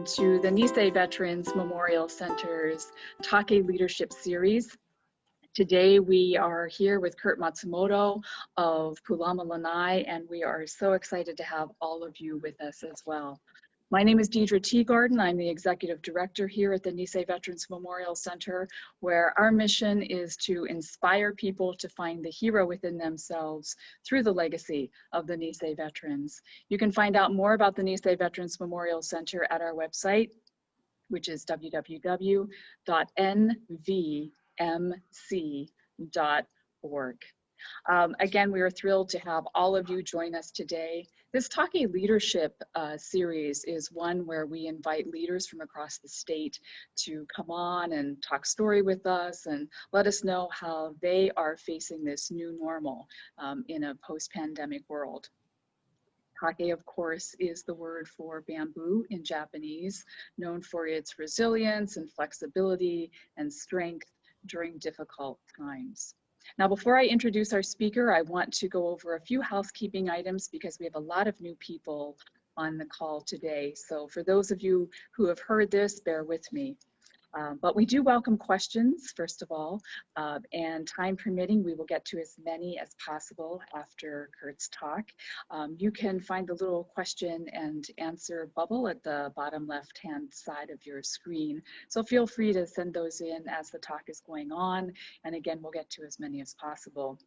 welcome to the Nisei Veterans Memorial Center's Take Leadership Series. Today we are here with Kurt Matsumoto of Pulama Lanai, and we are so excited to have all of you with us as well. My name is Deidre Teagarden. I'm the Executive Director here at the Nisei Veterans Memorial Center, where our mission is to inspire people to find the hero within themselves through the legacy of the Nisei Veterans. You can find out more about the Nisei Veterans Memorial Center at our website, which is www.nvmc.org. Again, we are thrilled to have all of you join us today. This Take Leadership series is one where we invite leaders from across the state to come on and talk story with us and let us know how they are facing this new normal in a post-pandemic world. Take, of course, is the word for bamboo in Japanese, known for its resilience and flexibility and strength during difficult times. Now, before I introduce our speaker, I want to go over a few housekeeping items because we have a lot of new people on the call today. So for those of you who have heard this, bear with me. But we do welcome questions, first of all, and time permitting, we will get to as many as possible after Kurt's talk. You can find the little question and answer bubble at the bottom left-hand side of your screen. So feel free to send those in as the talk is going on. And again, we'll get to as many as possible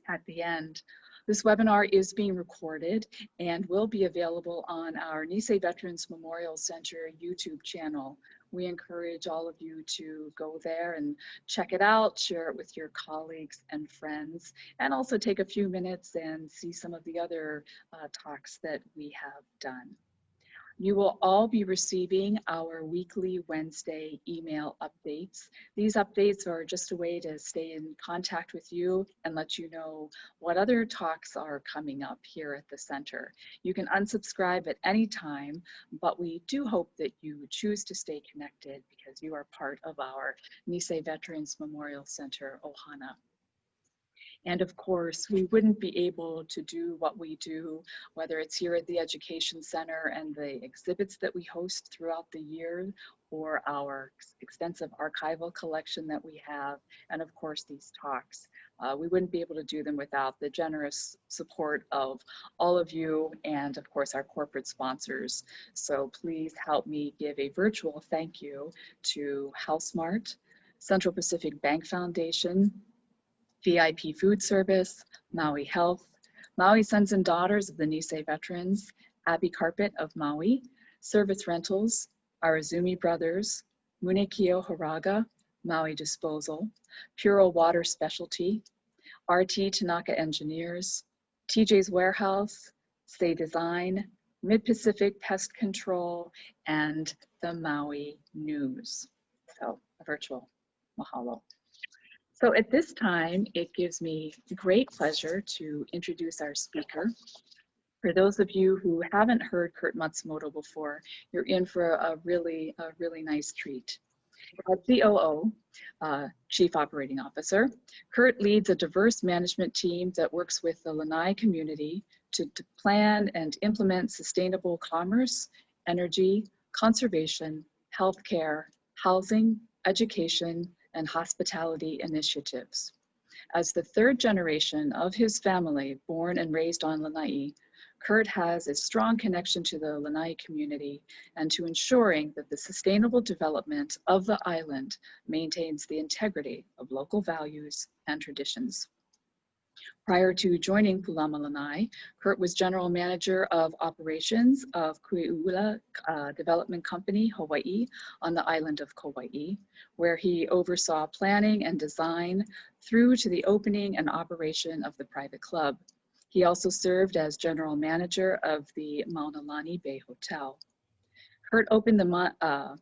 at the end. This webinar is being recorded and will be available on our Nisei Veterans Memorial Center YouTube channel. We encourage all of you to go there and check it out, share it with your colleagues and friends, and also take a few minutes and see some of the other talks that we have done. You will all be receiving our weekly Wednesday email updates. These updates are just a way to stay in contact with you and let you know what other talks are coming up here at the center. You can unsubscribe at any time, but we do hope that you choose to stay connected because you are part of our Nisei Veterans Memorial Center Ohana. And of course, we wouldn't be able to do what we do, whether it's here at the Education Center and the exhibits that we host throughout the year, or our extensive archival collection that we have, and of course, these talks. We wouldn't be able to do them without the generous support of all of you and, of course, our corporate sponsors. So please help me give a virtual thank you to HouseMart, Central Pacific Bank Foundation, VIP Food Service, Maui Health, Maui Sons and Daughters of the Nisei Veterans, Abbey Carpet of Maui, Service Rentals, Arazumi Brothers, Munekio Haraga, Maui Disposal, Puro Water Specialty, RT Tanaka Engineers, TJ's Warehouse, Say Design, Mid-Pacific Pest Control, and the Maui News. So a virtual mahalo. So at this time, it gives me great pleasure to introduce our speaker. For those of you who haven't heard Kurt Matsumoto before, you're in for a really nice treat. As COO, Chief Operating Officer, Kurt leads a diverse management team that works with the Lanai community to plan and implement sustainable commerce, energy, conservation, healthcare, housing, education, and hospitality initiatives. As the third generation of his family born and raised on Lanai, Kurt has a strong connection to the Lanai community and to ensuring that the sustainable development of the island maintains the integrity of local values and traditions. Prior to joining Pulama Lanai, Kurt was General Manager of Operations of Kui'ula Development Company, Hawaii, on the island of Kauai, where he oversaw planning and design through to the opening and operation of the private club. He also served as General Manager of the Maunalani Bay Hotel. Kurt opened the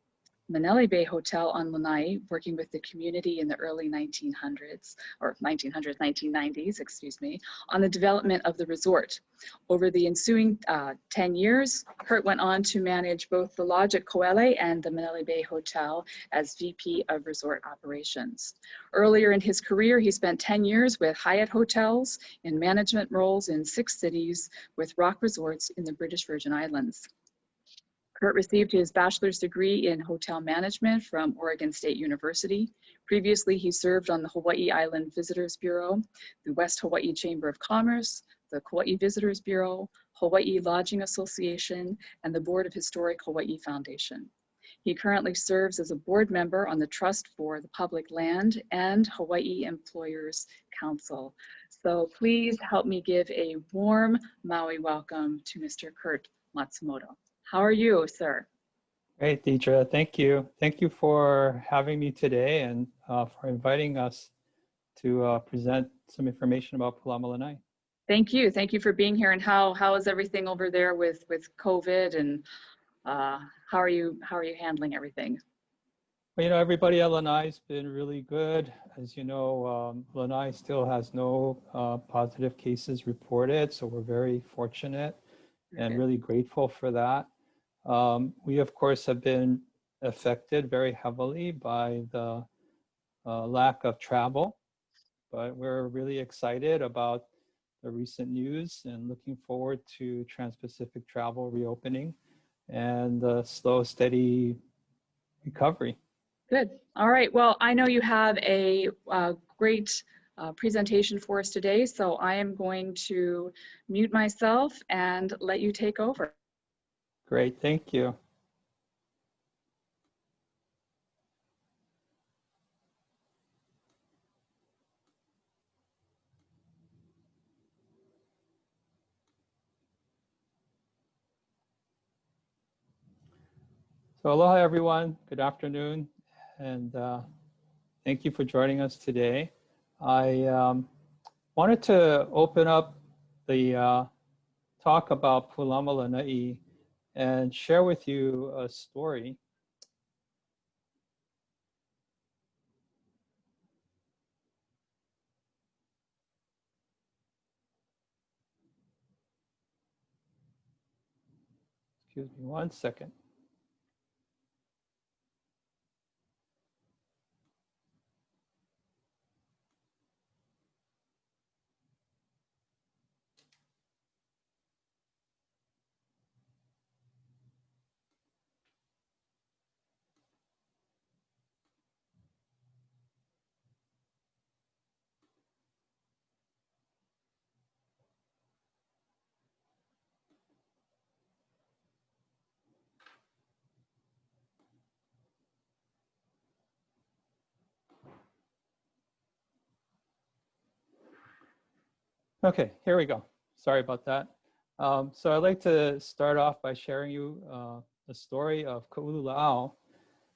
Manele Bay Hotel on Lanai, working with the community in the early 1990s, excuse me, on the development of the resort. Over the ensuing 10 years, Kurt went on to manage both the lodge at Koele and the Manele Bay Hotel as VP of Resort Operations. Earlier in his career, he spent 10 years with Hyatt Hotels in management roles in 6 cities with Rock Resorts in the British Virgin Islands. Kurt received his bachelor's degree in hotel management from Oregon State University. Previously, he served on the Hawaii Island Visitors Bureau, the West Hawaii Chamber of Commerce, the Kauai Visitors Bureau, Hawaii Lodging Association, and the Board of Historic Hawaii Foundation. He currently serves as a board member on the Trust for the Public Land and Hawaii Employers Council. So please help me give a warm Maui welcome to Mr. Kurt Matsumoto. How are you, sir? Great, Deidre. Thank you. Thank you for having me today and for inviting us to present some information about Pulama Lanai. Thank you. Thank you for being here. And how is everything over there with COVID, and how are you handling everything? Well, everybody at Lanai has been really good. As you know, Lanai still has no positive cases reported, so we're very fortunate and really grateful for that. We, of course, have been affected very heavily by the lack of travel, but we're really excited about the recent news and looking forward to Trans-Pacific travel reopening and the slow, steady recovery. Good. All right. Well, I know you have a great presentation for us today, so I am going to mute myself and let you take over. Great. Thank you. So aloha, everyone. Good afternoon, and thank you for joining us today. I wanted to open up the talk about Pulama Lanai and share with you a story. Excuse me one second. Okay, here we go. Sorry about that. So I'd like to start off by sharing you the story of Ka'ulula'au.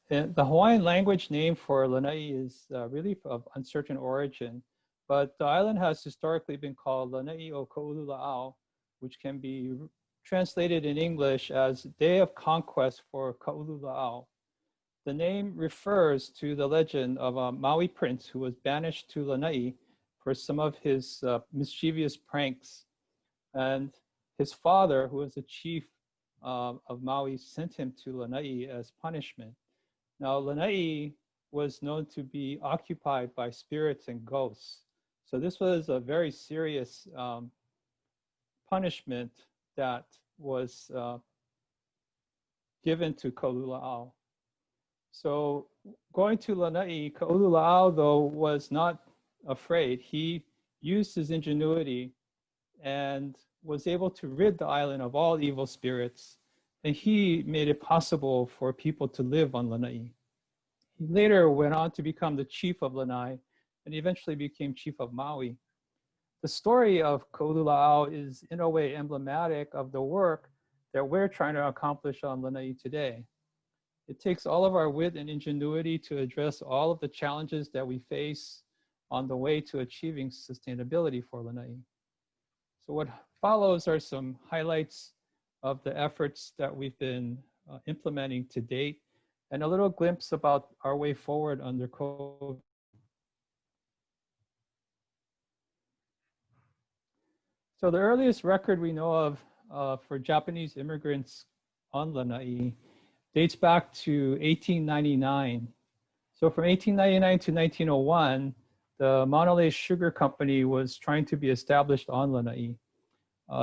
The Hawaiian language name for Lanai is really of uncertain origin, but the island has historically been called Lanai o Ka'ulula'au, which can be translated in English as Day of Conquest for Ka'ulula'au. The name refers to the legend of a Maui prince who was banished to Lanai for some of his mischievous pranks. And his father, who was the chief of Maui, sent him to Lanai as punishment. Now, Lanai was known to be occupied by spirits and ghosts. So this was a very serious punishment that was given to Ka'ulula'au. So going to Lanai, Ka'ulula'au, though, was not afraid. He used his ingenuity and was able to rid the island of all evil spirits, and he made it possible for people to live on Lanai. He later went on to become the chief of Lanai and eventually became chief of Maui. The story of Ka'ulula'au is in a way emblematic of the work that we're trying to accomplish on Lanai today. It takes all of our wit and ingenuity to address all of the challenges that we face on the way to achieving sustainability for Lanai. So what follows are some highlights of the efforts that we've been implementing to date, and a little glimpse about our way forward under COVID. So the earliest record we know of for Japanese immigrants on Lanai dates back to 1899. So from 1899 to 1901, the Maunalei Sugar Company was trying to be established on Lanai.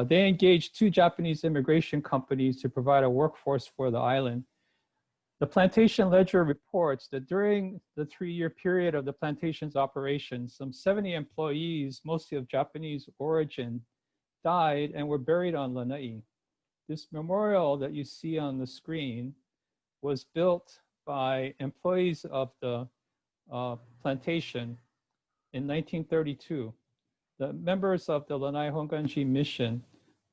They engaged 2 Japanese immigration companies to provide a workforce for the island. The Plantation Ledger reports that during the 3-year period of the plantation's operation, some 70 employees, mostly of Japanese origin, died and were buried on Lanai. This memorial that you see on the screen was built by employees of the plantation in 1932. The members of the Lanai Honganji mission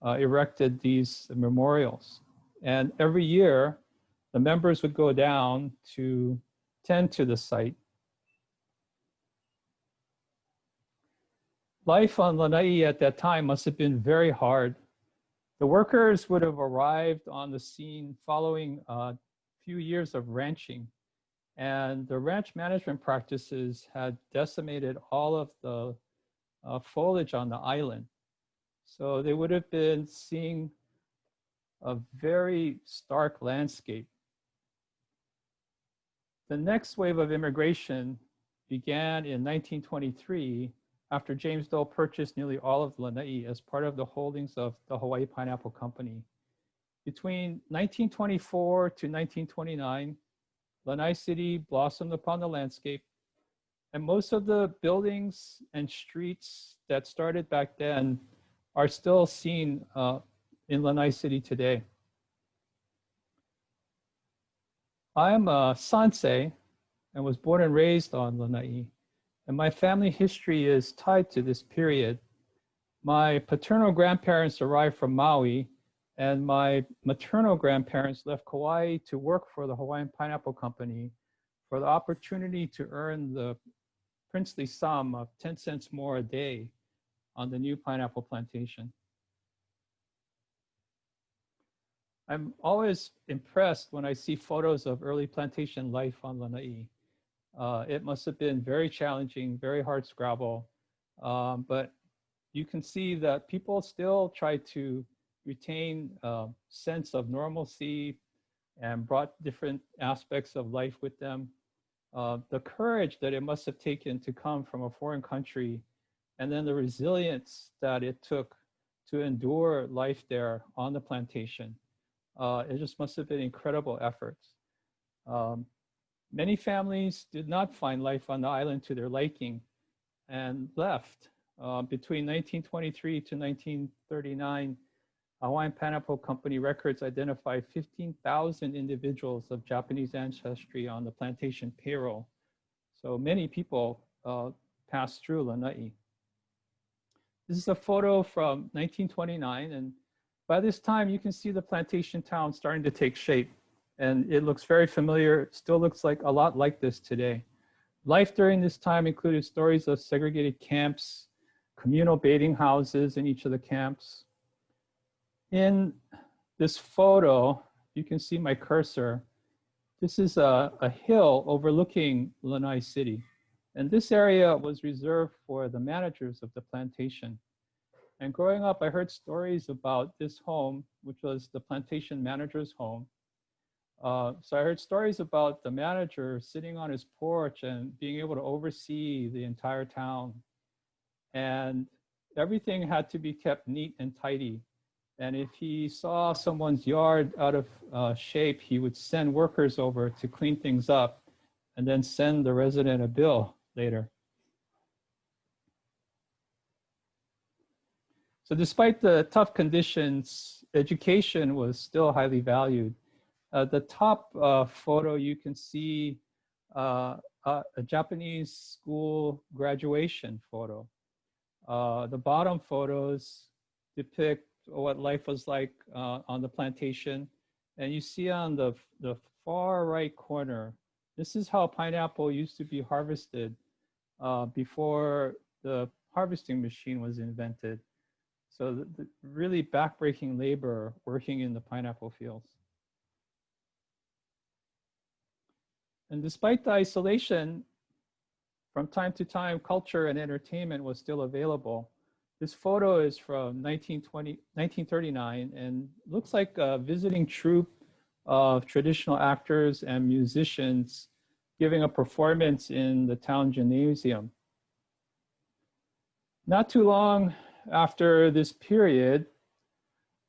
erected these memorials. And every year, the members would go down to tend to the site. Life on Lanai at that time must have been very hard. The workers would have arrived on the scene following a few years of ranching, and the ranch management practices had decimated all of the foliage on the island. So they would have been seeing a very stark landscape. The next wave of immigration began in 1923 after James Dole purchased nearly all of Lanai as part of the holdings of the Hawaii Pineapple Company. Between 1924 to 1929, Lanai City blossomed upon the landscape, and most of the buildings and streets that started back then are still seen in Lanai City today. I am a Sansei and was born and raised on Lanai, and my family history is tied to this period. My paternal grandparents arrived from Maui, and my maternal grandparents left Kauai to work for the Hawaiian Pineapple Company for the opportunity to earn the princely sum of 10 cents more a day on the new pineapple plantation. I'm always impressed when I see photos of early plantation life on Lanai. It must have been very challenging, very hard scrabble, but you can see that people still try to retain a sense of normalcy and brought different aspects of life with them. The courage that it must have taken to come from a foreign country, and then the resilience that it took to endure life there on the plantation. It just must have been incredible efforts. Many families did not find life on the island to their liking and left. Between 1923 to 1939, Hawaiian Pineapple Company records identified 15,000 individuals of Japanese ancestry on the plantation payroll. So many people passed through Lanai. This is a photo from 1929, and by this time you can see the plantation town starting to take shape, and it looks very familiar. It still looks like a lot like this today. Life during this time included stories of segregated camps, communal bathing houses in each of the camps. In this photo, you can see my cursor. This is a hill overlooking Lanai City. And this area was reserved for the managers of the plantation. And growing up, I heard stories about this home, which was the plantation manager's home. So I heard stories about the manager sitting on his porch and being able to oversee the entire town. And everything had to be kept neat and tidy. And if he saw someone's yard out of shape, he would send workers over to clean things up and then send the resident a bill later. So despite the tough conditions, education was still highly valued. The top photo, you can see a Japanese school graduation photo. The bottom photos depict what life was like on the plantation. And you see on the far right corner, this is how pineapple used to be harvested before the harvesting machine was invented. So the really backbreaking labor working in the pineapple fields. And despite the isolation, from time to time, culture and entertainment was still available. This photo is from 1939 and looks like a visiting troupe of traditional actors and musicians giving a performance in the town gymnasium. Not too long after this period,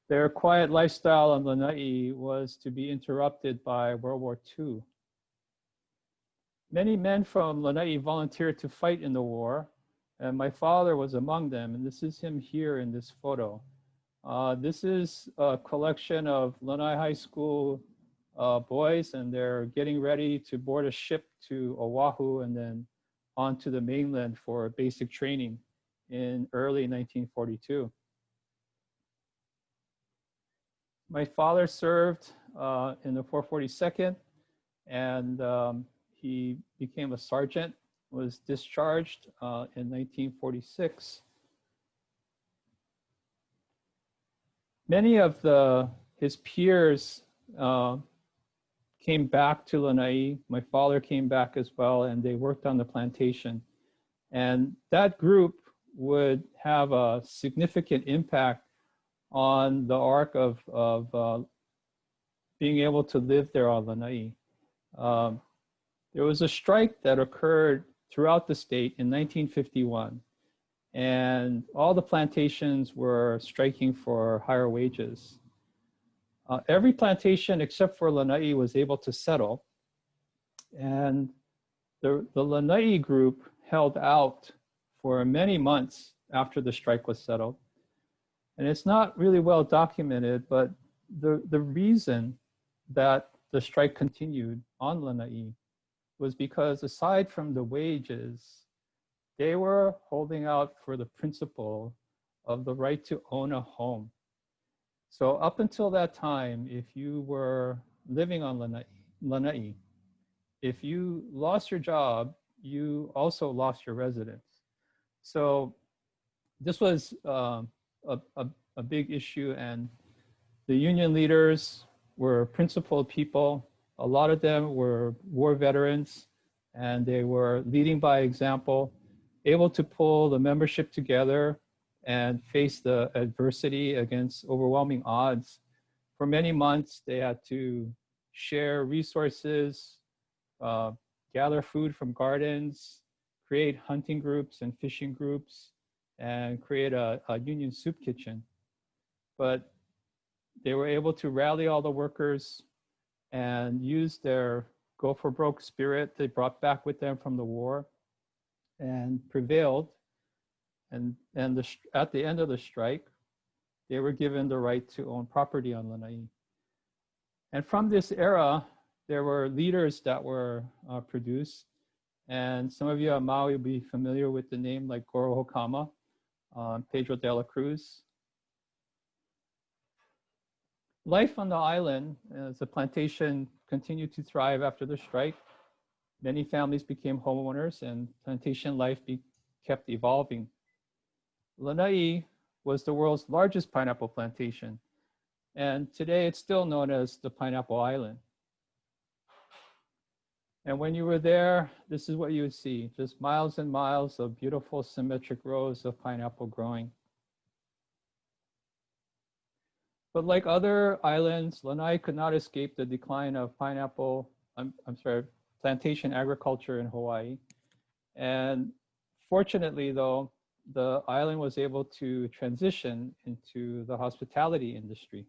Their quiet lifestyle on Lanai was to be interrupted by World War II. Many men from Lanai volunteered to fight in the war, and my father was among them, and this is him here in this photo. This is a collection of Lanai High School boys, and they're getting ready to board a ship to Oahu and then on to the mainland for basic training in early 1942. My father served in the 442nd, and he became a sergeant, was discharged in 1946. Many of his peers came back to Lanai. My father came back as well, and they worked on the plantation. And that group would have a significant impact on the arc of being able to live there on Lanai. There was a strike that occurred throughout the state in 1951, and all the plantations were striking for higher wages. Every plantation except for Lanai was able to settle, and the Lanai group held out for many months after the strike was settled. And it's not really well documented, but the reason that the strike continued on Lanai was because aside from the wages, they were holding out for the principle of the right to own a home. So up until that time, if you were living on Lanai, if you lost your job, you also lost your residence. So this was a big issue, and the union leaders were principled people. A lot of them were war veterans, and they were leading by example, able to pull the membership together and face the adversity against overwhelming odds. For many months, they had to share resources, gather food from gardens, create hunting groups and fishing groups, and create a union soup kitchen. But they were able to rally all the workers and use their go for broke spirit they brought back with them from the war and prevailed. And at the end of the strike, they were given the right to own property on Lanai. And from this era, there were leaders that were produced. And some of you on Maui will be familiar with the name like Goro Hokama, Pedro de la Cruz. Life on the island as the plantation continued to thrive after the strike. Many families became homeowners and plantation life kept evolving. Lanai was the world's largest pineapple plantation, and today it's still known as the Pineapple Island. And when you were there, this is what you would see, just miles and miles of beautiful symmetric rows of pineapple growing. But like other islands, Lanai could not escape the decline of plantation agriculture in Hawaii. And fortunately though, the island was able to transition into the hospitality industry.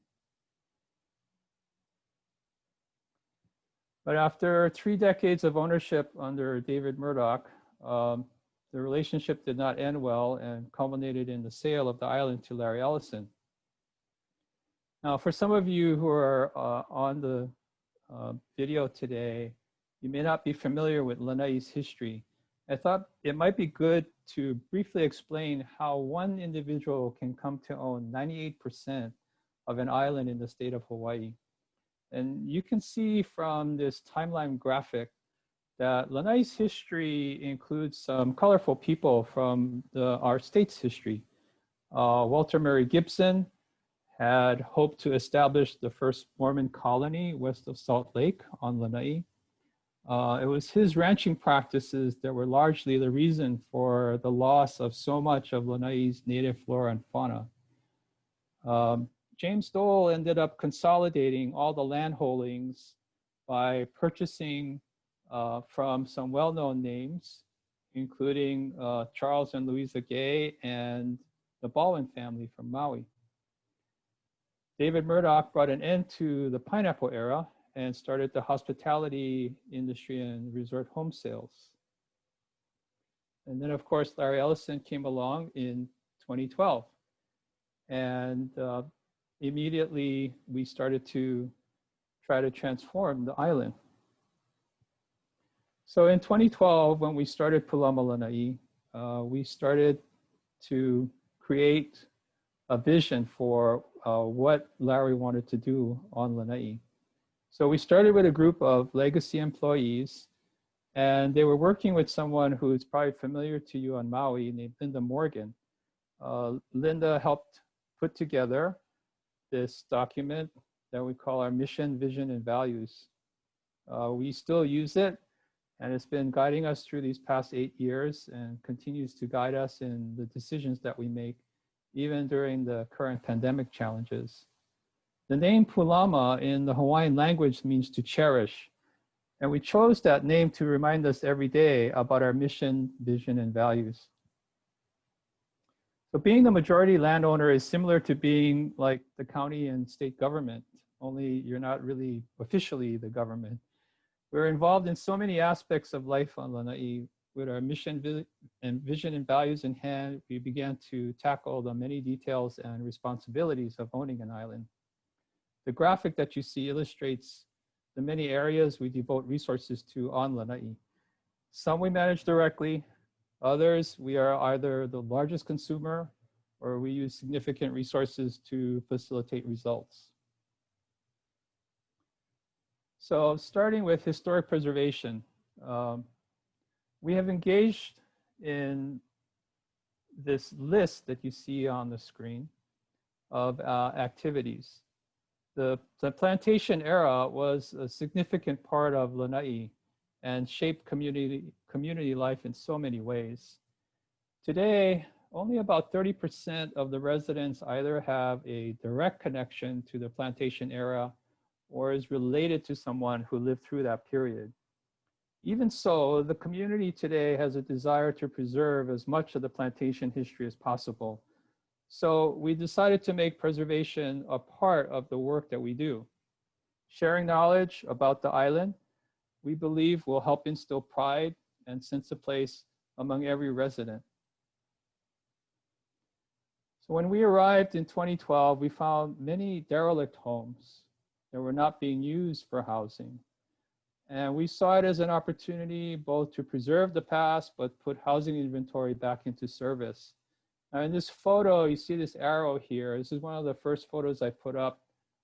But after 3 decades of ownership under David Murdoch, the relationship did not end well and culminated in the sale of the island to Larry Ellison. Now, for some of you who are on the video today, you may not be familiar with Lanai's history. I thought it might be good to briefly explain how one individual can come to own 98% of an island in the state of Hawaii. And you can see from this timeline graphic that Lanai's history includes some colorful people from our state's history. Walter Murray Gibson had hoped to establish the first Mormon colony west of Salt Lake on Lanai. It was his ranching practices that were largely the reason for the loss of so much of Lanai's native flora and fauna. James Dole ended up consolidating all the land holdings by purchasing from some well-known names, including Charles and Louisa Gay and the Baldwin family from Maui. David Murdoch brought an end to the pineapple era and started the hospitality industry and resort home sales. And then, of course, Larry Ellison came along in 2012. And immediately, we started to try to transform the island. So in 2012, when we started Pulama Lanai, we started to create a vision for what Larry wanted to do on Lanai. So we started with a group of legacy employees, and they were working with someone who is probably familiar to you on Maui named Linda Morgan. Linda helped put together this document that we call our mission, vision, and values. We still use it, and it's been guiding us through these past 8 years and continues to guide us in the decisions that we make, even during the current pandemic challenges. The name Pulama in the Hawaiian language means to cherish. And we chose that name to remind us every day about our mission, vision, and values. So being the majority landowner is similar to being like the county and state government, only you're not really officially the government. We're involved in so many aspects of life on Lanai. With our mission and vision and values in hand, we began to tackle the many details and responsibilities of owning an island. The graphic that you see illustrates the many areas we devote resources to on Lanai. Some we manage directly, others we are either the largest consumer or we use significant resources to facilitate results. So starting with historic preservation, we have engaged in this list that you see on the screen of activities. The plantation era was a significant part of Lanai and shaped community life in so many ways. Today, only about 30% of the residents either have a direct connection to the plantation era or is related to someone who lived through that period. Even so, the community today has a desire to preserve as much of the plantation history as possible. So we decided to make preservation a part of the work that we do. Sharing knowledge about the island, we believe will help instill pride and sense of place among every resident. So when we arrived in 2012, we found many derelict homes that were not being used for housing. And we saw it as an opportunity both to preserve the past, but put housing inventory back into service. Now in this photo, you see this arrow here. This is one of the first photos I put up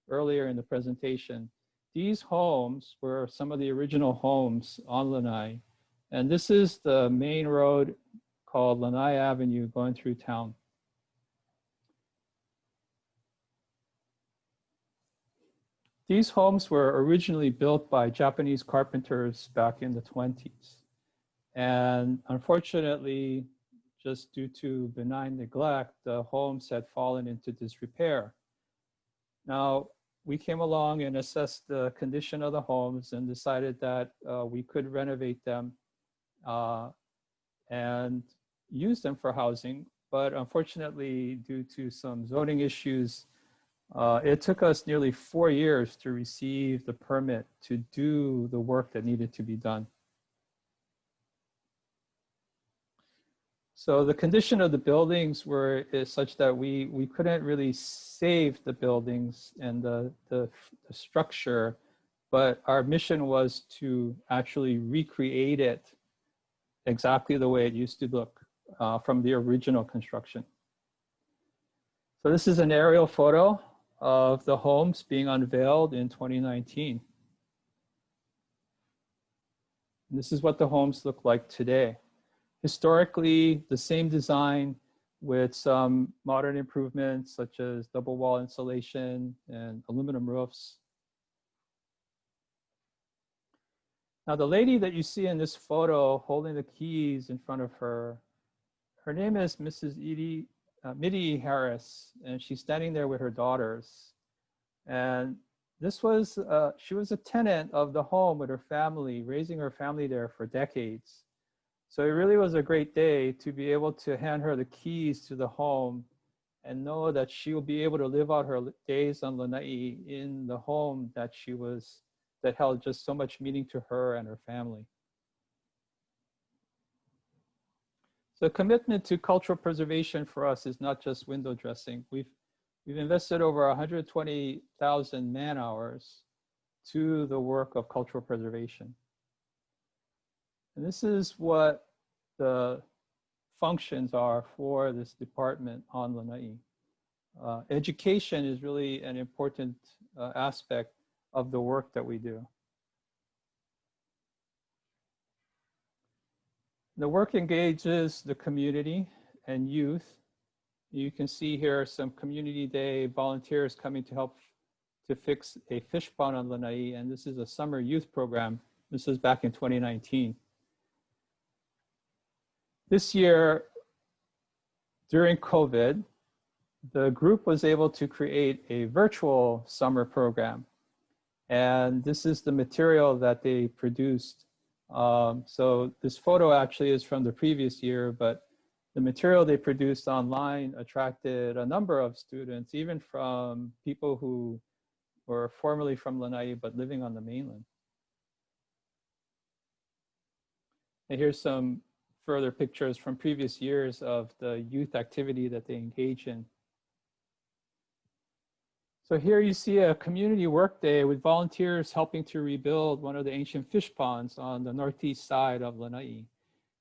earlier in the presentation. These homes were some of the original homes on Lanai. And this is the main road called Lanai Avenue going through town. These homes were originally built by Japanese carpenters back in the 20s. And unfortunately, just due to benign neglect, the homes had fallen into disrepair. Now, we came along and assessed the condition of the homes and decided that we could renovate them and use them for housing. But unfortunately, due to some zoning issues, it took us nearly 4 years to receive the permit to do the work that needed to be done. So the condition of the buildings is such that we couldn't really save the buildings and the structure, but our mission was to actually recreate it exactly the way it used to look from the original construction. So this is an aerial photo of the homes being unveiled in 2019. And this is what the homes look like today. Historically, the same design with some modern improvements such as double wall insulation and aluminum roofs. Now the lady that you see in this photo holding the keys in front of her, her name is Mrs. Mitty Harris, and she's standing there with her daughters. And this was, she was a tenant of the home with her family, raising her family there for decades. So it really was a great day to be able to hand her the keys to the home and know that she will be able to live out her days on Lanai in the home that that held just so much meaning to her and her family. So commitment to cultural preservation for us is not just window dressing. We've invested over 120,000 man hours to the work of cultural preservation. And this is what the functions are for this department on Lanai. Education is really an important aspect of the work that we do. The work engages the community and youth. You can see here some community day volunteers coming to help to fix a fish pond on Lanai, and this is a summer youth program. This was back in 2019. This year, during COVID, the group was able to create a virtual summer program. And this is the material that they produced. So this photo actually is from the previous year, but the material they produced online attracted a number of students, even from people who were formerly from Lanai but living on the mainland. And here's some further pictures from previous years of the youth activity that they engage in. So here you see a community work day with volunteers helping to rebuild one of the ancient fish ponds on the northeast side of Lanai.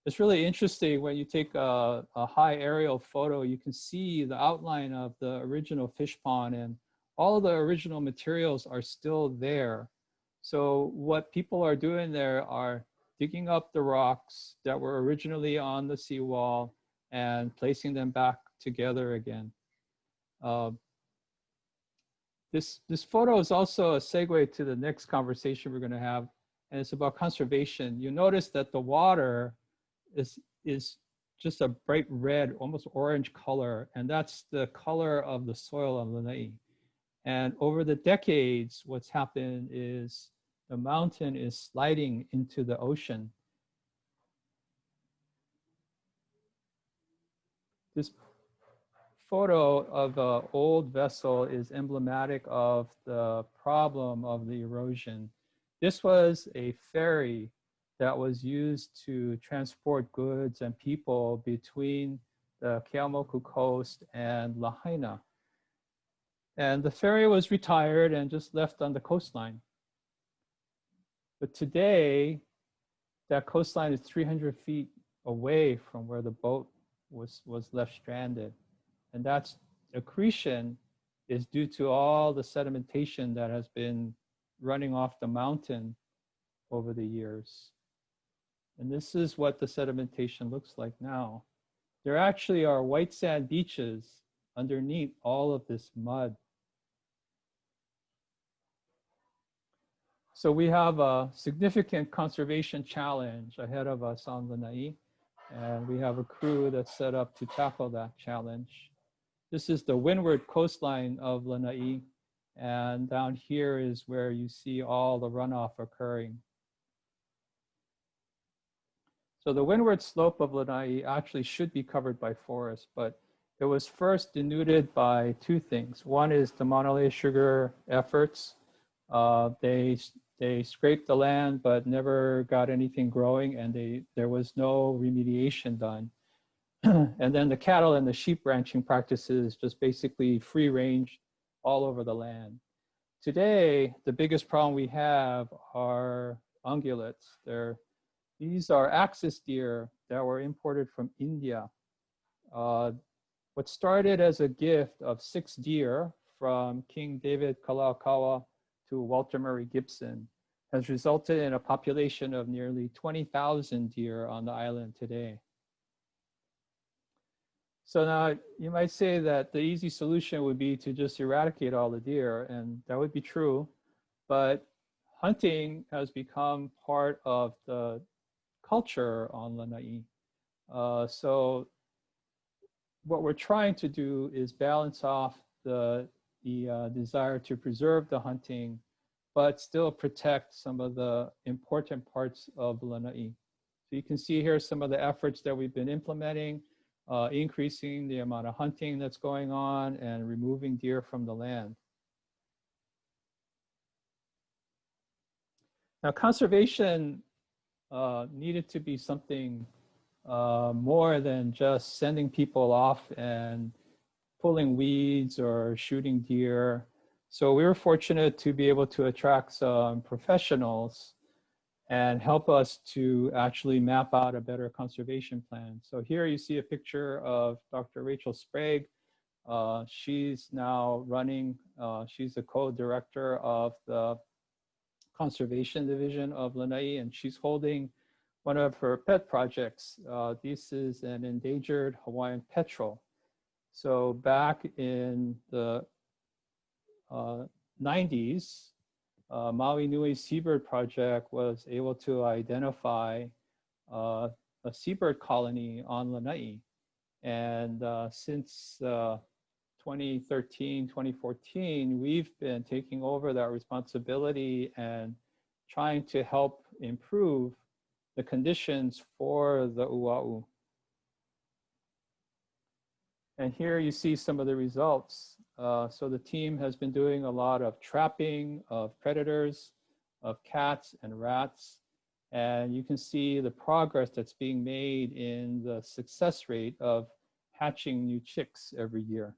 It's really interesting when you take a high aerial photo, you can see the outline of the original fish pond, and all of the original materials are still there. So what people are doing there are digging up the rocks that were originally on the seawall and placing them back together again. This photo is also a segue to the next conversation we're going to have, and it's about conservation. You notice that the water is just a bright red, almost orange color, and that's the color of the soil of Lanai. And over the decades, what's happened is the mountain is sliding into the ocean. This photo of an old vessel is emblematic of the problem of the erosion. This was a ferry that was used to transport goods and people between the Keaumoku coast and Lahaina. And the ferry was retired and just left on the coastline. But today, that coastline is 300 feet away from where the boat was left stranded. And that's accretion is due to all the sedimentation that has been running off the mountain over the years. And this is what the sedimentation looks like now. There actually are white sand beaches underneath all of this mud. So we have a significant conservation challenge ahead of us on Lanai, and we have a crew that's set up to tackle that challenge. This is the windward coastline of Lanai, and down here is where you see all the runoff occurring. So the windward slope of Lanai actually should be covered by forest, but it was first denuded by two things. One is the Monolea sugar efforts. They scraped the land, but never got anything growing, and there was no remediation done. And then the cattle and the sheep ranching practices just basically free range all over the land. Today, the biggest problem we have are ungulates. These are axis deer that were imported from India. What started as a gift of 6 deer from King David Kalakaua to Walter Murray Gibson has resulted in a population of nearly 20,000 deer on the island today. So now you might say that the easy solution would be to just eradicate all the deer, and that would be true, but hunting has become part of the culture on Lanai. So what we're trying to do is balance off the desire to preserve the hunting, but still protect some of the important parts of Lanai. So you can see here some of the efforts that we've been implementing. increasing the amount of hunting that's going on and removing deer from the land. Now, conservation needed to be something more than just sending people off and pulling weeds or shooting deer. So we were fortunate to be able to attract some professionals and help us to actually map out a better conservation plan. So here you see a picture of Dr. Rachel Sprague. She's now running, she's the co-director of the Conservation Division of Lanai, and she's holding one of her pet projects. This is an endangered Hawaiian petrel. So back in the 90s, Maui Nui Seabird Project was able to identify a seabird colony on Lanai. And since 2013, 2014, we've been taking over that responsibility and trying to help improve the conditions for the ua'u. And here you see some of the results. So the team has been doing a lot of trapping of predators, of cats and rats. And you can see the progress that's being made in the success rate of hatching new chicks every year.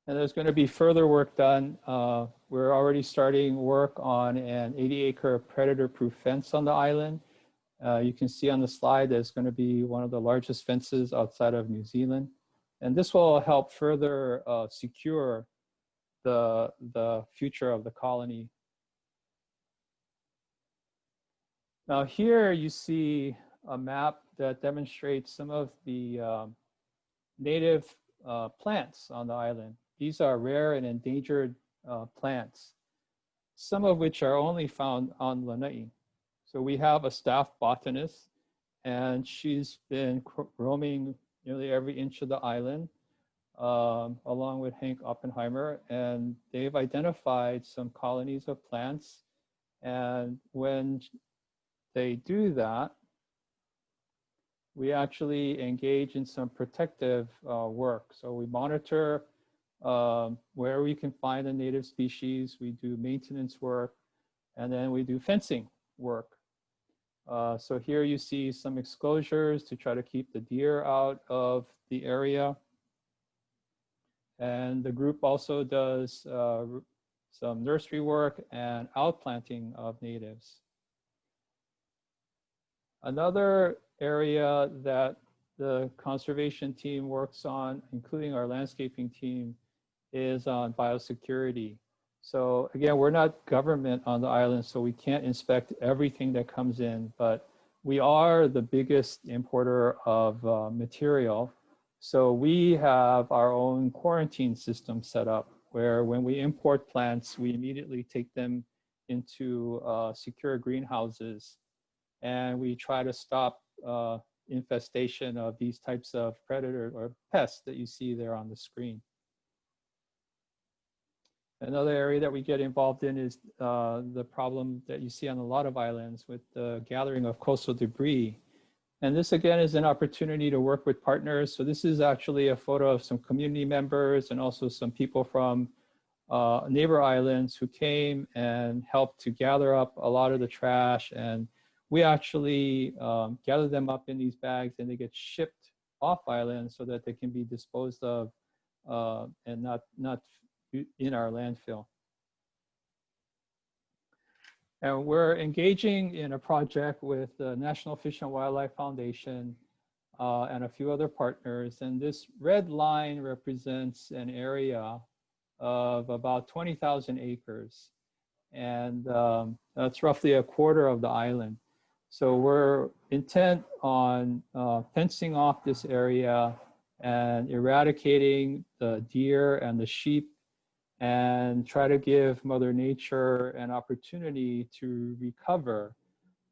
And there's going to be further work done. We're already starting work on an 80-acre predator-proof fence on the island. You can see on the slide there's going to be one of the largest fences outside of New Zealand. And this will help further secure the future of the colony. Now here you see a map that demonstrates some of the native plants on the island. These are rare and endangered plants, some of which are only found on Lanai. So we have a staff botanist, and she's been roaming nearly every inch of the island, along with Hank Oppenheimer, and they've identified some colonies of plants. And when they do that, we actually engage in some protective work. So we monitor where we can find the native species, we do maintenance work, and then we do fencing work. So here you see some exclosures to try to keep the deer out of the area. And the group also does some nursery work and outplanting of natives. Another area that the conservation team works on, including our landscaping team, is on biosecurity. So again, we're not government on the island, so we can't inspect everything that comes in, but we are the biggest importer of material. So we have our own quarantine system set up where when we import plants, we immediately take them into secure greenhouses, and we try to stop infestation of these types of predators or pests that you see there on the screen. Another area that we get involved in is the problem that you see on a lot of islands with the gathering of coastal debris. And this again is an opportunity to work with partners. So this is actually a photo of some community members and also some people from neighbor islands who came and helped to gather up a lot of the trash. And we actually gather them up in these bags, and they get shipped off island so that they can be disposed of and not in our landfill. And we're engaging in a project with the National Fish and Wildlife Foundation and a few other partners. And this red line represents an area of about 20,000 acres. And that's roughly a quarter of the island. So we're intent on fencing off this area and eradicating the deer and the sheep, and try to give Mother Nature an opportunity to recover.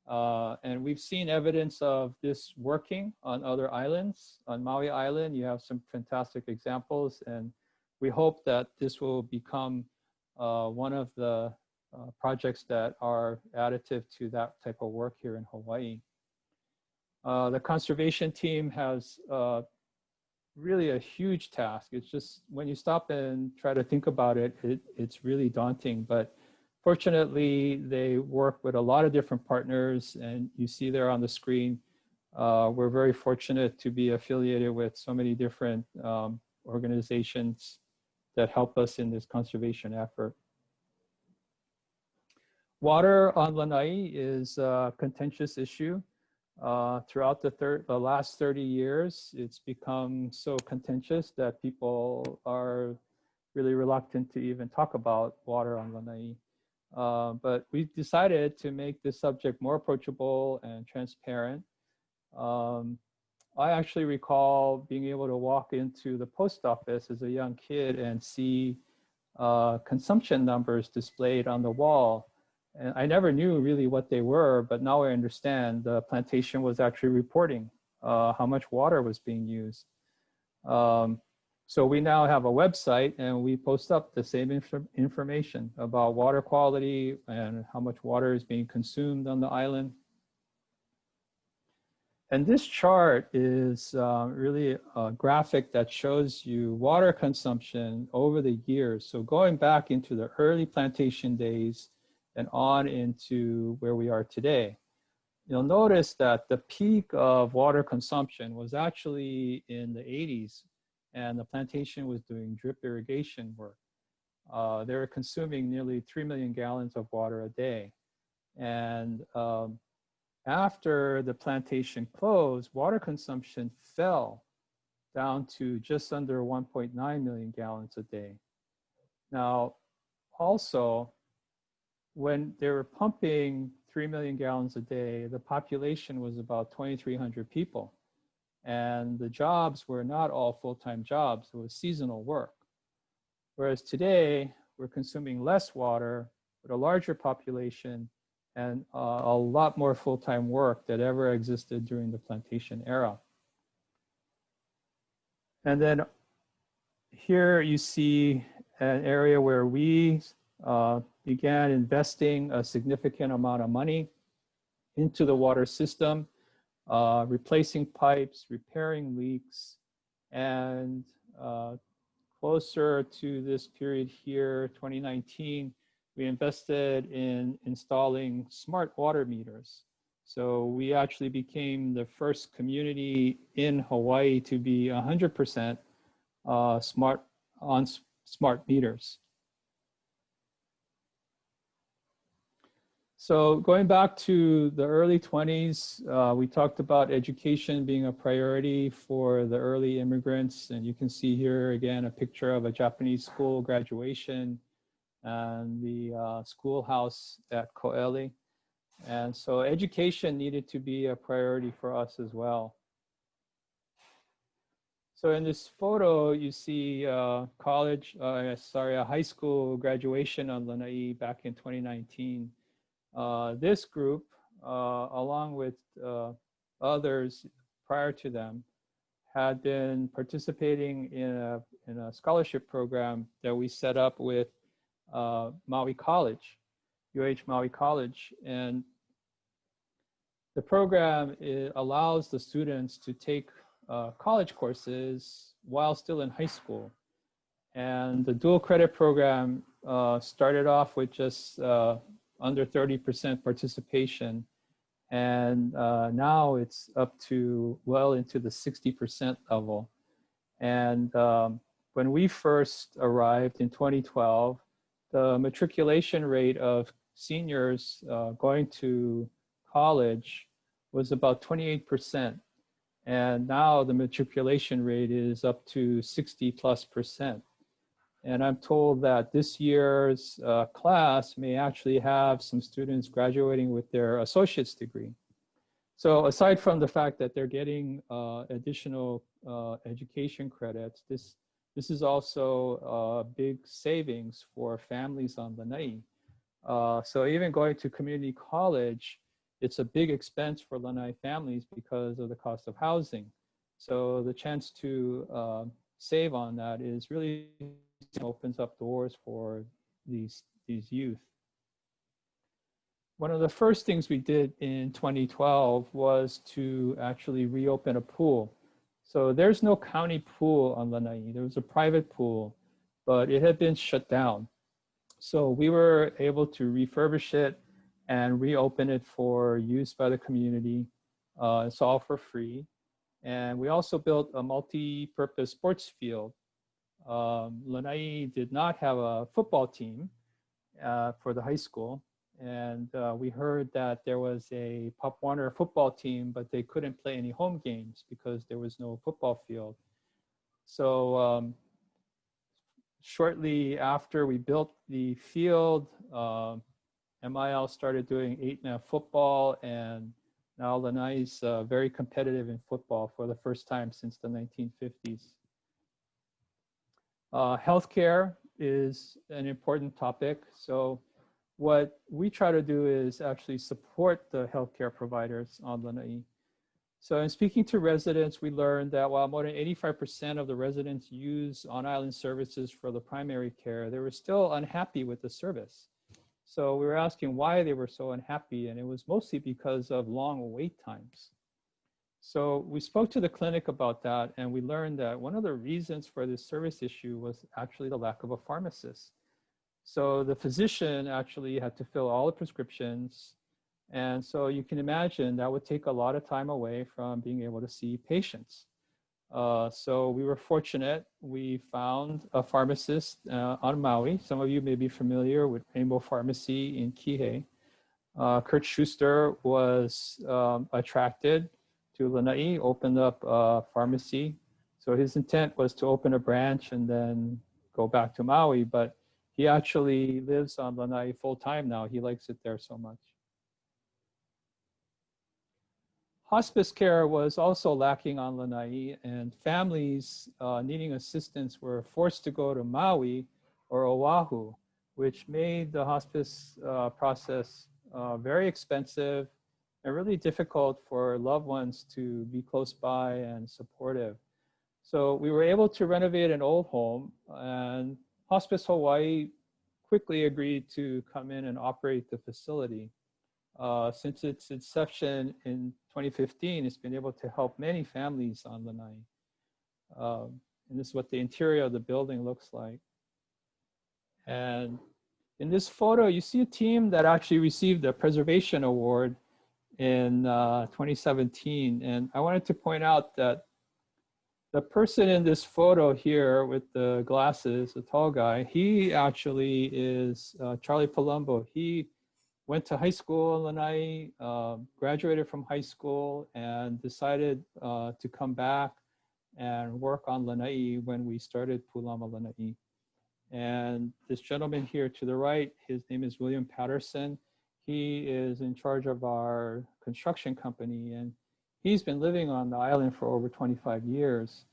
And we've seen evidence of this working on other islands. On Maui Island, you have some fantastic examples, and we hope that this will become one of the projects that are additive to that type of work here in Hawaii. The conservation team has really a huge task. It's just when you stop and try to think about it, it's really daunting. But fortunately, they work with a lot of different partners, and you see there on the screen, we're very fortunate to be affiliated with so many different organizations that help us in this conservation effort. Water on Lanai is a contentious issue. Throughout the last 30 years, it's become so contentious that people are really reluctant to even talk about water on Lanai. But we've decided to make this subject more approachable and transparent. I actually recall being able to walk into the post office as a young kid and see consumption numbers displayed on the wall. And I never knew really what they were, but now I understand the plantation was actually reporting how much water was being used. So we now have a website and we post up the same information about water quality and how much water is being consumed on the island. And this chart is really a graphic that shows you water consumption over the years. So going back into the early plantation days and on into where we are today. You'll notice that the peak of water consumption was actually in the 80s, and the plantation was doing drip irrigation work. They were consuming nearly 3 million gallons of water a day. And after the plantation closed, water consumption fell down to just under 1.9 million gallons a day. Now, also, when they were pumping 3 million gallons a day, the population was about 2,300 people. And the jobs were not all full-time jobs, it was seasonal work. Whereas today, we're consuming less water with a larger population and a lot more full-time work that ever existed during the plantation era. And then here you see an area where we began investing a significant amount of money into the water system, replacing pipes, repairing leaks, and closer to this period here, 2019, we invested in installing smart water meters. So we actually became the first community in Hawaii to be 100% smart meters. So going back to the early 20s, we talked about education being a priority for the early immigrants. And you can see here again a picture of a Japanese school graduation and the schoolhouse at Ko'eli. And so education needed to be a priority for us as well. So in this photo, you see a high school graduation on Lanai back in 2019. This group, along with others prior to them, had been participating in a scholarship program that we set up with Maui College, UH Maui College. And the program allows the students to take college courses while still in high school. And the dual credit program started off with just under 30% participation. And now it's up to well into the 60% level. And when we first arrived in 2012, the matriculation rate of seniors going to college was about 28%. And now the matriculation rate is up to 60+%. And I'm told that this year's class may actually have some students graduating with their associate's degree. So aside from the fact that they're getting additional education credits, this is also a big savings for families on Lanai. So even going to community college, it's a big expense for Lanai families because of the cost of housing. So the chance to save on that is really opens up doors for these youth. one of the first things we did in 2012 was to actually reopen a pool. So there's no county pool on Lanai. There was a private pool, but it had been shut down. So we were able to refurbish it and reopen it for use by the community. It's all for free. And we also built a multi-purpose sports field. Lanai did not have a football team for the high school. And we heard that there was a Pop Warner football team, but they couldn't play any home games because there was no football field. So shortly after we built the field, MIL started doing 8-man football, and now Lanai is very competitive in football for the first time since the 1950s. Healthcare is an important topic. So what we try to do is actually support the healthcare providers on Lanai. So in speaking to residents, we learned that while more than 85% of the residents use on-island services for the primary care, they were still unhappy with the service. So we were asking why they were so unhappy, and it was mostly because of long wait times. So we spoke to the clinic about that, and we learned that one of the reasons for this service issue was actually the lack of a pharmacist. So the physician actually had to fill all the prescriptions. And so you can imagine that would take a lot of time away from being able to see patients. So we were fortunate. We found a pharmacist on Maui. Some of you may be familiar with Rainbow Pharmacy in Kihei. Kurt Schuster was attracted to Lanai, opened up a pharmacy. So his intent was to open a branch and then go back to Maui, but he actually lives on Lanai full time now. He likes it there so much. Hospice care was also lacking on Lanai, and families needing assistance were forced to go to Maui or Oahu, which made the hospice process very expensive and really difficult for loved ones to be close by and supportive. So we were able to renovate an old home, and Hospice Hawaii quickly agreed to come in and operate the facility. Since its inception in 2015, it's been able to help many families on Lanai. And this is what the interior of the building looks like. And in this photo, you see a team that actually received a preservation award in 2017. And I wanted to point out that the person in this photo here with the glasses, the tall guy, he actually is Charlie Palumbo. He went to high school in Lanai, graduated from high school, and decided to come back and work on Lanai when we started Pulama Lanai. And this gentleman here to the right, his name is William Patterson. He is in charge of our construction company, and he's been living on the island for over 25 years.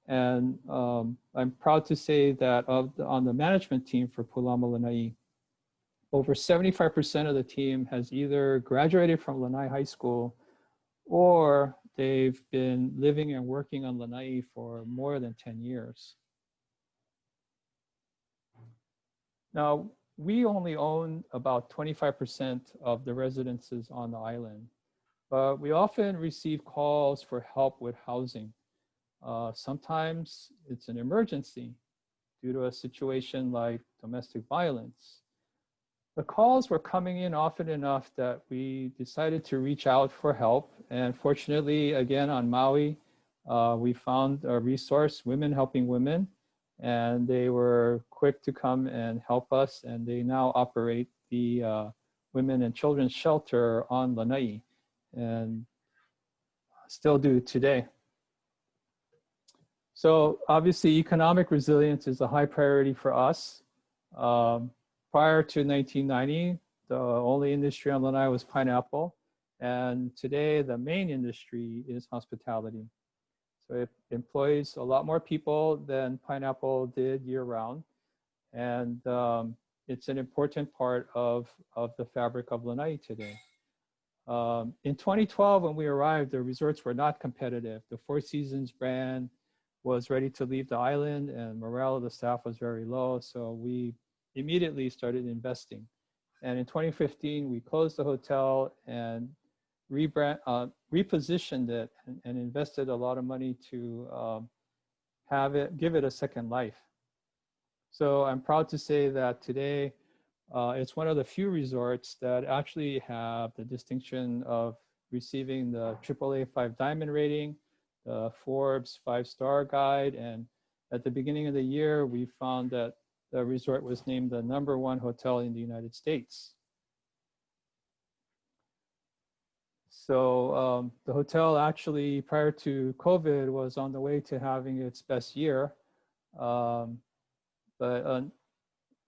And I'm proud to say that on the management team for Pulama Lanai, over 75% of the team has either graduated from Lanai High School or they've been living and working on Lanai for more than 10 years. Now, we only own about 25% of the residences on the island, but we often receive calls for help with housing. Sometimes it's an emergency due to a situation like domestic violence. The calls were coming in often enough that we decided to reach out for help. And fortunately, again, on Maui, we found a resource, Women Helping Women, and they were quick to come and help us. And they now operate the Women and Children's Shelter on Lanai, and still do today. So obviously, economic resilience is a high priority for us. Prior to 1990, the only industry on Lanai was pineapple. And today, the main industry is hospitality. So it employs a lot more people than pineapple did year-round. And it's an important part of the fabric of Lanai today. In 2012, when we arrived, the resorts were not competitive. The Four Seasons brand was ready to leave the island, and morale of the staff was very low. So we immediately started investing. And in 2015, we closed the hotel and repositioned it and invested a lot of money to give it a second life. So I'm proud to say that today it's one of the few resorts that actually have the distinction of receiving the AAA 5 Diamond rating, the Forbes 5-star guide, and at the beginning of the year, we found that the resort was named the #1 hotel in the United States. So the hotel actually, prior to COVID, was on the way to having its best year. But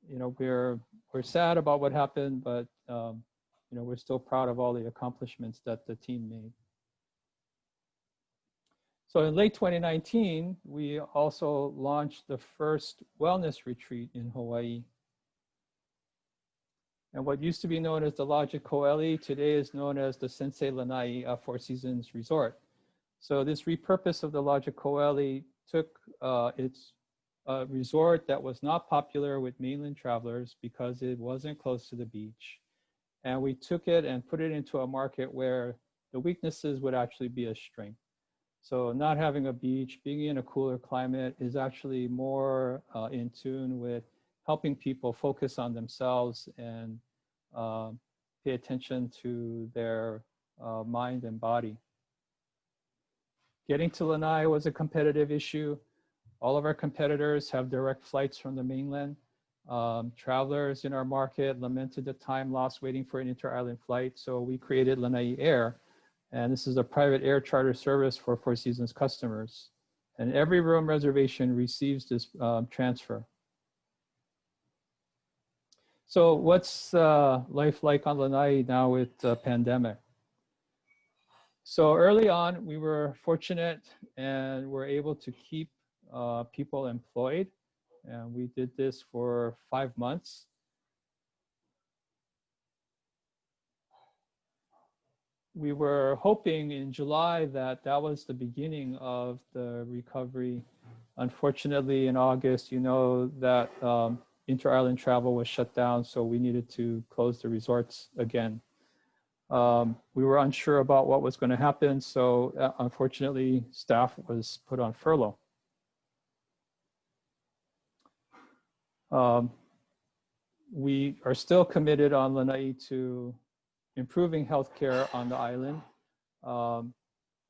you know, we're sad about what happened, but you know, we're still proud of all the accomplishments that the team made. So in late 2019, we also launched the first wellness retreat in Hawaii. And what used to be known as the Lodge at Ko'eli today is known as the Nisei Lanai Four Seasons Resort. So this repurpose of the Lodge at Ko'eli took its resort that was not popular with mainland travelers because it wasn't close to the beach. And we took it and put it into a market where the weaknesses would actually be a strength. So not having a beach, being in a cooler climate is actually more in tune with helping people focus on themselves and pay attention to their mind and body. Getting to Lanai was a competitive issue. All of our competitors have direct flights from the mainland. Travelers in our market lamented the time lost waiting for an inter-island flight, so we created Lanai Air. And this is a private air charter service for Four Seasons customers. And every room reservation receives this transfer. So what's life like on Lanai now with the pandemic? So early on, we were fortunate and were able to keep people employed. And we did this for 5 months. We were hoping in July that that was the beginning of the recovery. Unfortunately, in August, you know that inter-island travel was shut down, so we needed to close the resorts again. We were unsure about what was going to happen, so unfortunately, staff was put on furlough. We are still committed on Lanai to improving healthcare on the island.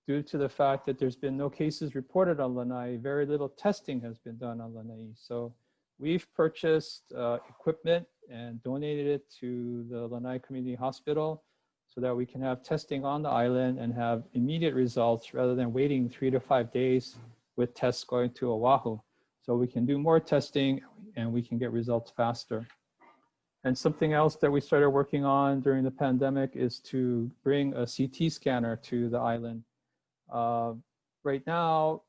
Due to the fact that there's been no cases reported on Lanai, very little testing has been done on Lanai. So we've purchased equipment and donated it to the Lanai Community Hospital so that we can have testing on the island and have immediate results rather than waiting 3 to 5 days with tests going to Oahu. So we can do more testing and we can get results faster. And something else that we started working on during the pandemic is to bring a CT scanner to the island. Right now,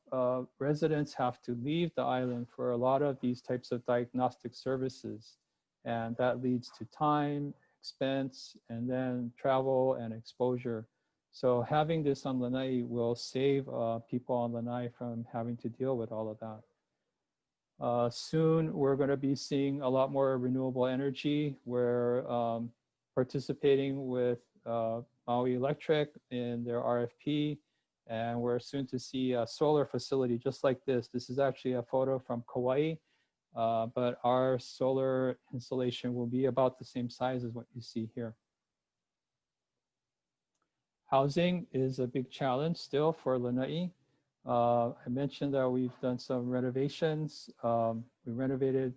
residents have to leave the island for a lot of these types of diagnostic services. And that leads to time, expense, and then travel and exposure. So having this on Lanai will save people on Lanai from having to deal with all of that. Soon, we're going to be seeing a lot more renewable energy. We're participating with Maui Electric in their RFP, and we're soon to see a solar facility just like this. This is actually a photo from Kauai, but our solar installation will be about the same size as what you see here. Housing is a big challenge still for Lanai. I mentioned that we've done some renovations. We renovated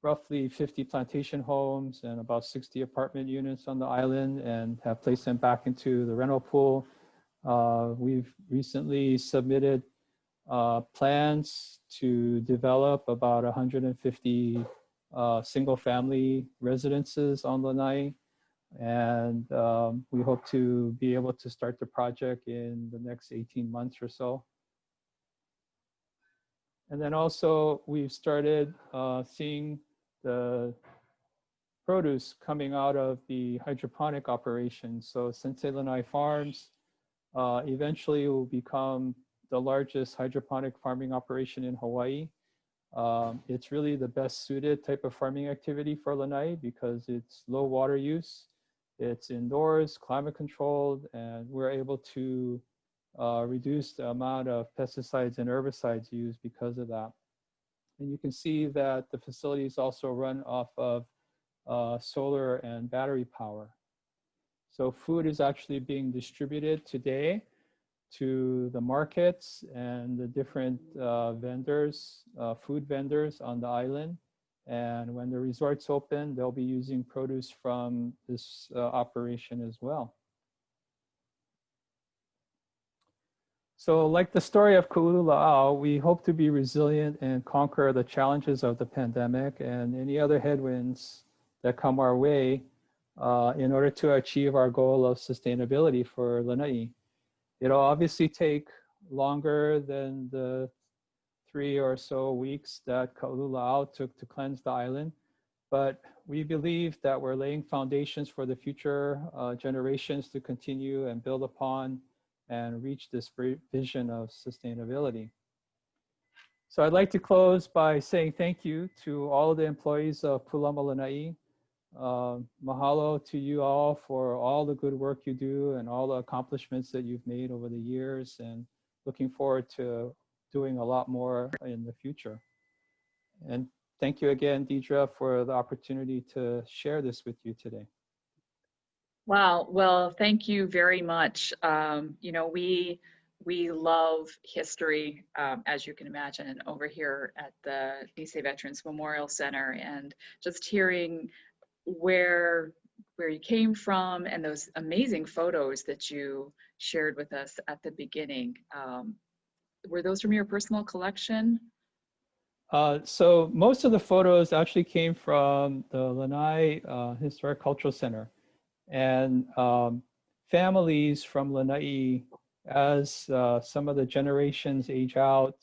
roughly 50 plantation homes and about 60 apartment units on the island and have placed them back into the rental pool. We've recently submitted plans to develop about 150 single family residences on Lanai. And we hope to be able to start the project in the next 18 months or so. And then also we've started seeing the produce coming out of the hydroponic operation. So Nisei Lanai Farms eventually will become the largest hydroponic farming operation in Hawaii. It's really the best suited type of farming activity for Lanai because it's low water use, it's indoors, climate controlled, and we're able to reduce the amount of pesticides and herbicides used because of that. And you can see that the facilities also run off of solar and battery power. So food is actually being distributed today to the markets and the different vendors, food vendors on the island. And when the resorts open, they'll be using produce from this operation as well. So like the story of Ka'ulula'au, we hope to be resilient and conquer the challenges of the pandemic and any other headwinds that come our way in order to achieve our goal of sustainability for Lanai. It'll obviously take longer than the 3 or so weeks that Ka'ulula'au took to cleanse the island, but we believe that we're laying foundations for the future generations to continue and build upon and reach this vision of sustainability. So I'd like to close by saying thank you to all of the employees of Pulama Lanai. Mahalo to you all for all the good work you do and all the accomplishments that you've made over the years, and looking forward to doing a lot more in the future. And thank you again, Deidre, for the opportunity to share this with you today. Wow, well, thank you very much. You know, we love history, as you can imagine, over here at the Nisei Veterans Memorial Center, and just hearing where you came from and those amazing photos that you shared with us at the beginning. Were those from your personal collection? So most of the photos actually came from the Lanai Historic Cultural Center. And families from Lanai, as some of the generations age out,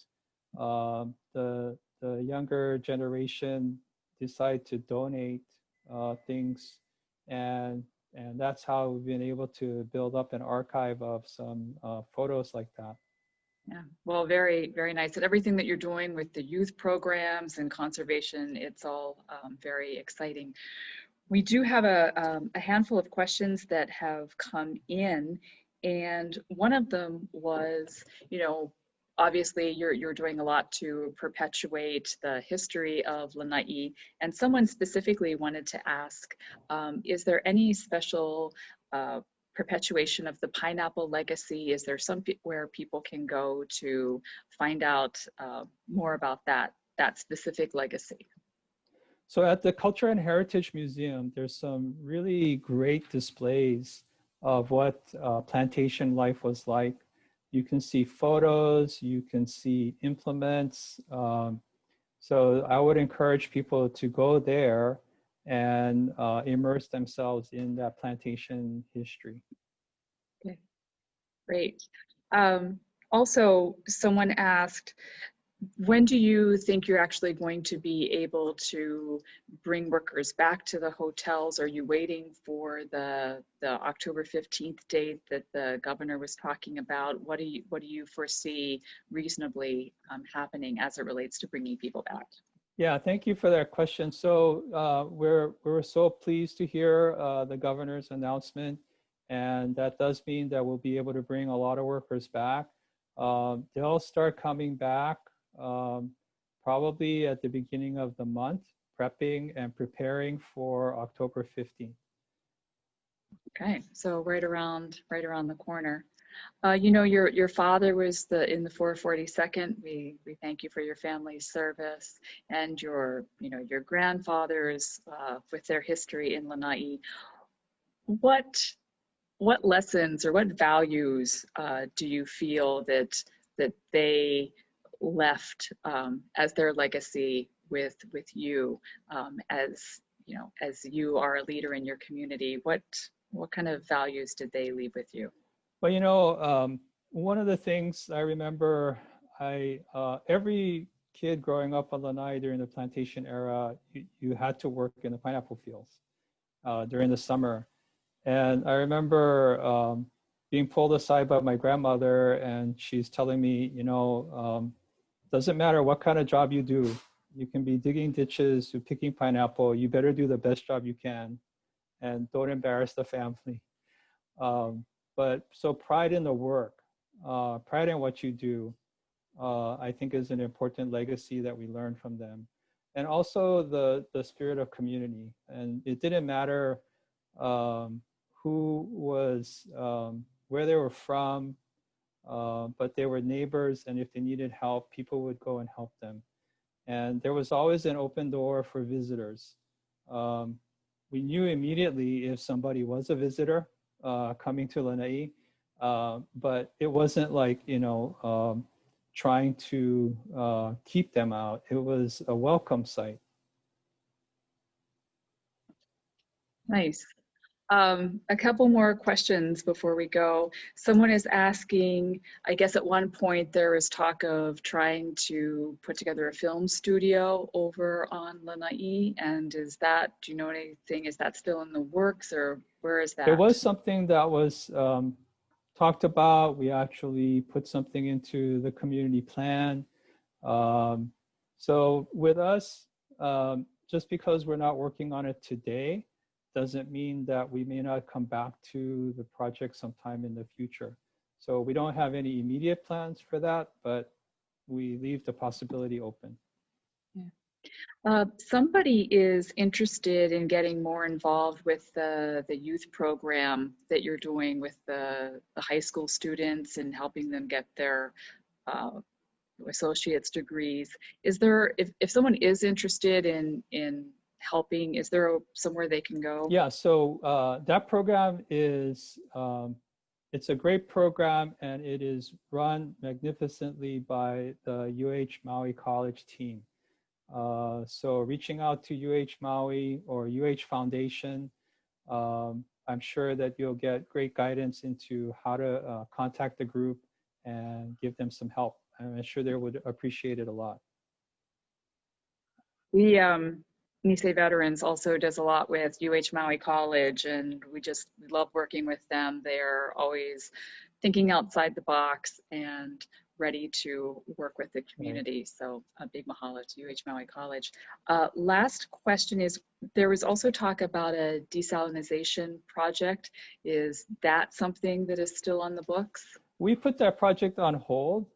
the younger generation decide to donate things, and that's how we've been able to build up an archive of some photos like that. Yeah, well, very, very nice. And everything that you're doing with the youth programs and conservation, it's all very exciting. We do have a handful of questions that have come in, and one of them was, you know, obviously you're doing a lot to perpetuate the history of Lanai, and someone specifically wanted to ask, is there any special perpetuation of the pineapple legacy? Is there somewhere people can go to find out more about that specific legacy? So at the Culture and Heritage Museum, there's some really great displays of what plantation life was like. You can see photos, you can see implements. So I would encourage people to go there and immerse themselves in that plantation history. Okay, great. Also, someone asked, when do you think you're actually going to be able to bring workers back to the hotels? Are you waiting for the October 15th date that the governor was talking about? What do you foresee reasonably happening as it relates to bringing people back? Yeah, thank you for that question. So we're so pleased to hear the governor's announcement, and that does mean that we'll be able to bring a lot of workers back. They'll start coming back probably at the beginning of the month, prepping and preparing for October 15th. Okay, so right around the corner. You know, your father was in the 442nd. We thank you for your family's service, and your grandfathers with their history in Lanai. What lessons or what values do you feel that they left as their legacy with you, as you know, as you are a leader in your community? What kind of values did they leave with you? Well, you know, one of the things I remember, every kid growing up on Lanai during the plantation era, you had to work in the pineapple fields during the summer. And I remember being pulled aside by my grandmother, and she's telling me, you know, doesn't matter what kind of job you do, You can be digging ditches or picking pineapple. You better do the best job you can and don't embarrass the family. But so pride in the work, pride in what you do, I think is an important legacy that we learn from them. And also the spirit of community. And it didn't matter who was, where they were from, but they were neighbors, and if they needed help, people would go and help them. And there was always an open door for visitors. We knew immediately if somebody was a visitor coming to Lanai, but it wasn't like, trying to keep them out. It was a welcome site. Nice. A couple more questions before we go. Someone is asking, I guess at one point there was talk of trying to put together a film studio over on Lanai, and is that, do you know anything, is that still in the works, or where is that? It was something that was talked about. We actually put something into the community plan. So with us, just because we're not working on it today, doesn't mean that we may not come back to the project sometime in the future. So we don't have any immediate plans for that, but we leave the possibility open. Yeah. Somebody is interested in getting more involved with the youth program that you're doing with the high school students and helping them get their associate's degrees. Is there, if someone is interested in helping, is there somewhere they can go? Yeah, so that program is, it's a great program, and it is run magnificently by the UH Maui College team. So reaching out to UH Maui or UH Foundation, I'm sure that you'll get great guidance into how to contact the group and give them some help. I'm sure they would appreciate it a lot. We, Nisei Veterans also does a lot with UH Maui College, and we love working with them. They're always thinking outside the box and ready to work with the community. Right. So a big mahalo to UH Maui College. Last question is, there was also talk about a desalinization project. Is that something that is still on the books? We put that project on hold.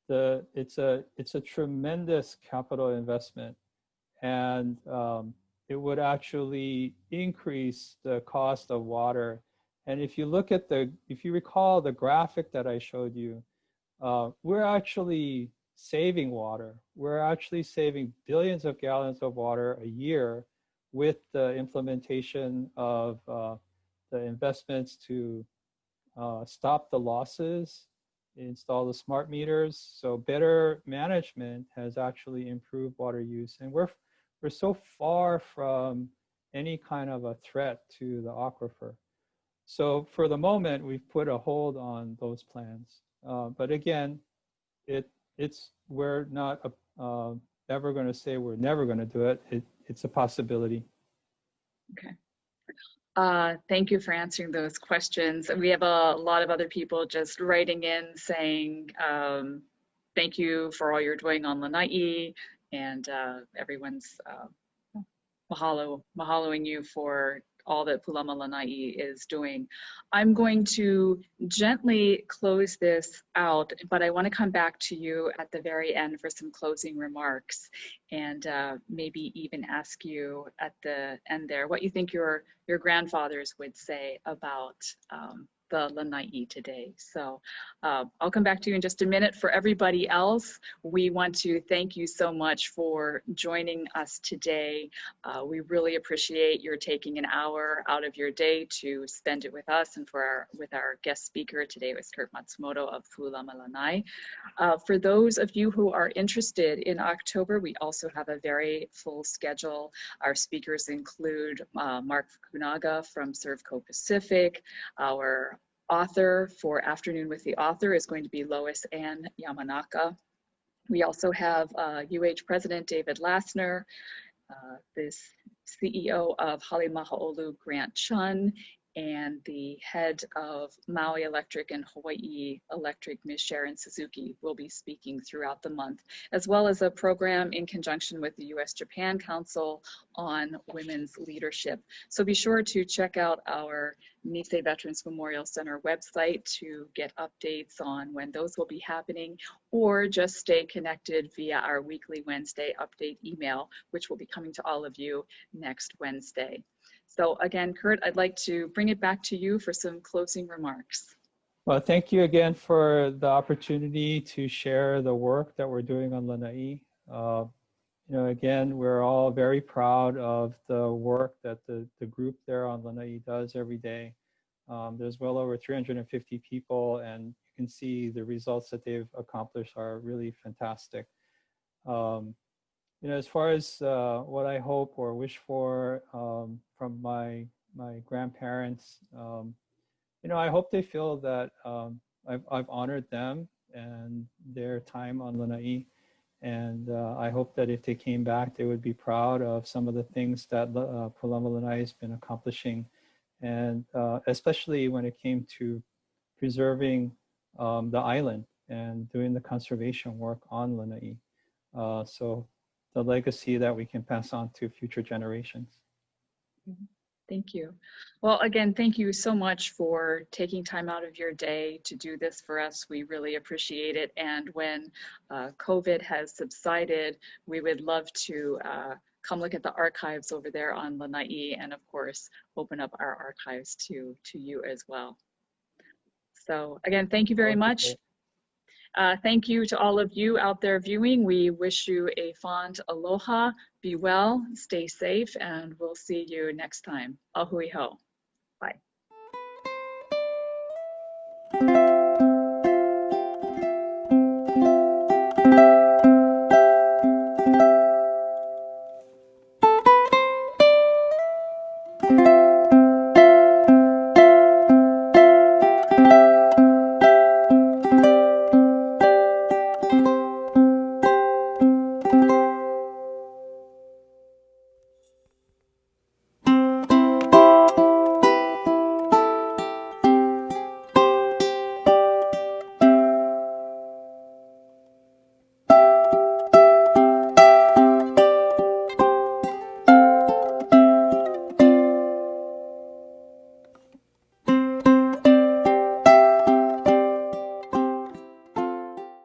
It's a tremendous capital investment, and it would actually increase the cost of water. And if you look at if you recall the graphic that I showed you, we're actually saving water. We're actually saving billions of gallons of water a year with the implementation of the investments to stop the losses, install the smart meters. So better management has actually improved water use. And we're so far from any kind of a threat to the aquifer. So for the moment, we've put a hold on those plans. But again, we're not ever going to say we're never going to do it. It's a possibility. Okay. Thank you for answering those questions. We have a lot of other people just writing in saying, thank you for all you're doing on Lanai, and everyone's mahaloing you for all that Pulama Lanai is doing. I'm going to gently close this out, but I want to come back to you at the very end for some closing remarks, and maybe even ask you at the end there what you think your grandfathers would say about the Lanai today. So I'll come back to you in just a minute. For everybody else, we want to thank you so much for joining us today. We really appreciate your taking an hour out of your day to spend it with us and with our guest speaker today was Kurt Matsumoto of Pulama Lanai. For those of you who are interested, in October, we also have a very full schedule. Our speakers include Mark Fukunaga from Servco Pacific. Our author for Afternoon with the Author is going to be Lois Ann Yamanaka. We also have UH President David Lassner, the CEO of Hale Mahaolu, Grant Chun, and the head of Maui Electric and Hawaii Electric, Ms. Sharon Suzuki, will be speaking throughout the month, as well as a program in conjunction with the U.S.-Japan Council on women's leadership. So be sure to check out our Nisei Veterans Memorial Center website to get updates on when those will be happening, or just stay connected via our weekly Wednesday update email, which will be coming to all of you next Wednesday. So again, Kurt, I'd like to bring it back to you for some closing remarks. Well, thank you again for the opportunity to share the work that we're doing on Lanai. Again, we're all very proud of the work that the group there on Lanai does every day. There's well over 350 people, and you can see the results that they've accomplished are really fantastic. As far as what I hope or wish for from my grandparents, I hope they feel that I've honored them and their time on Lanai. And I hope that if they came back, they would be proud of some of the things that Pulama Lanai has been accomplishing. And especially when it came to preserving the island and doing the conservation work on Lanai. So the legacy that we can pass on to future generations. Thank you. Well, again, thank you so much for taking time out of your day to do this for us. We really appreciate it. And when COVID has subsided, we would love to come look at the archives over there on Lanai, and of course, open up our archives to you as well. So again, thank you very much. Thank you to all of you out there viewing. We wish you a fond aloha, be well, stay safe, and we'll see you next time. Ahui ho. Bye.